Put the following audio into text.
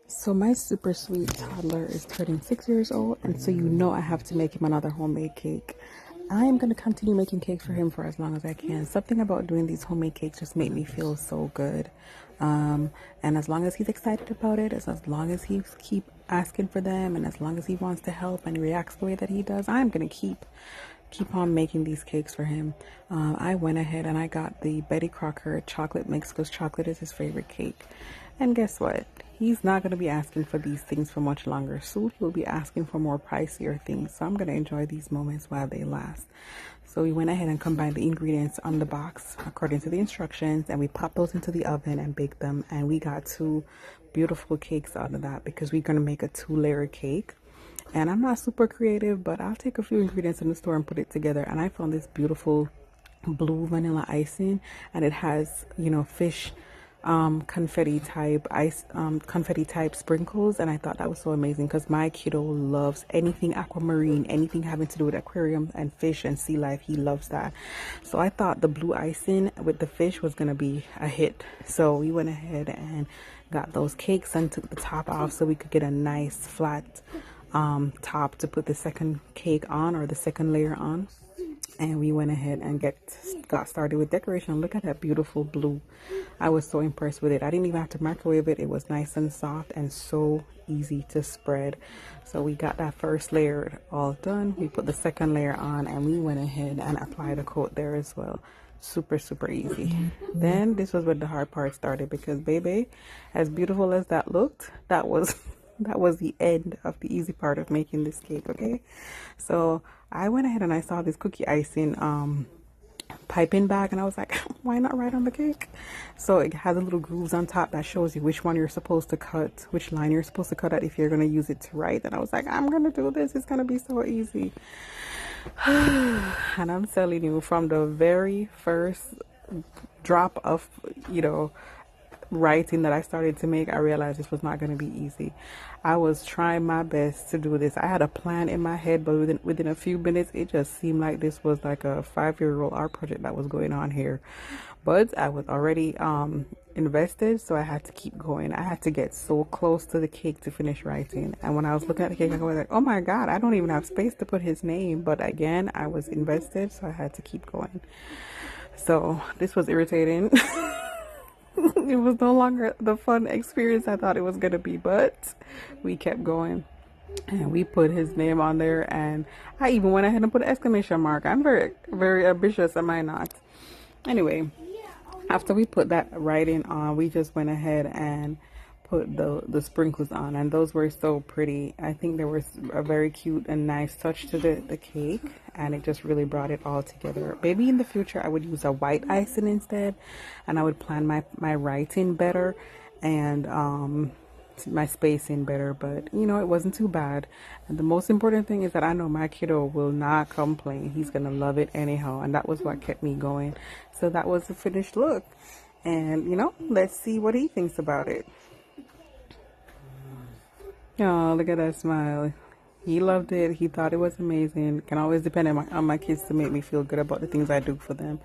So my super sweet toddler is turning 6 years old, and so you know I have to make him another homemade cake. I am going to continue making cakes for him for as long as I can. Something about doing these homemade cakes just make me feel so good. And as long as he's excited about it, as long as he keep asking for them, and as long as he wants to help and reacts the way that he does, I'm going to keep on making these cakes for him. I went ahead and I got the Betty Crocker chocolate mix because chocolate is his favorite cake. And guess what? He's not going to be asking for these things for much longer. Soon he'll be asking for more pricier things. So I'm going to enjoy these moments while they last. So we went ahead and combined the ingredients on the box according to the instructions, and we popped those into the oven and baked them. And we got two beautiful cakes out of that because we're going to make a 2-layer cake. And I'm not super creative, but I'll take a few ingredients in the store and put it together. And I found this beautiful blue vanilla icing, and it has, fish confetti type confetti type sprinkles, and I thought that was so amazing because my kiddo loves anything aquamarine, anything having to do with aquarium and fish and sea life. He loves that. So I thought the blue icing with the fish was gonna be a hit. So we went ahead and got those cakes and took the top off so we could get a nice flat top to put the second cake on, or the second layer on. And we went ahead and got started with decoration. Look at that beautiful blue. I was so impressed with it. I didn't even have to microwave it. It was nice and soft and so easy to spread. So we got that first layer all done. We put the second layer on, and we went ahead and applied a coat there as well. Super easy. Then this was where the hard part started, because baby, as beautiful as that looked, that was the end of the easy part of making this cake. Okay, so I went ahead and I saw this cookie icing piping bag, and I was like, why not write on the cake? So it has a little grooves on top that shows you which one you're supposed to cut, which line you're supposed to cut at if you're going to use it to write. And I was like, I'm going to do this. It's going to be so easy. And I'm telling you, from the very first drop of writing that I started to make, I realized this was not going to be easy. I was trying my best to do this. I had a plan in my head, but within a few minutes it just seemed like this was like a 5-year-old art project that was going on here. But I was already invested, so I had to keep going. I had to get so close to the cake to finish writing. And when I was looking at the cake, I was like, oh my god, I don't even have space to put his name. But again, I was invested, so I had to keep going. So this was irritating. It was no longer the fun experience I thought it was going to be, but we kept going and we put his name on there, and I even went ahead and put an exclamation mark. I'm very ambitious, am I not? Anyway, after we put that writing on, we just went ahead and put the sprinkles on, and those were so pretty. I think there was a very cute and nice touch to the cake, and it just really brought it all together. Maybe in the future I would use a white icing instead, and I would plan my writing better and my spacing better, but it wasn't too bad. And the most important thing is that I know my kiddo will not complain. He's gonna love it anyhow, and that was what kept me going. So that was the finished look, and let's see what he thinks about it. Oh, look at that smile. He loved it. He thought it was amazing. Can always depend on my kids to make me feel good about the things I do for them.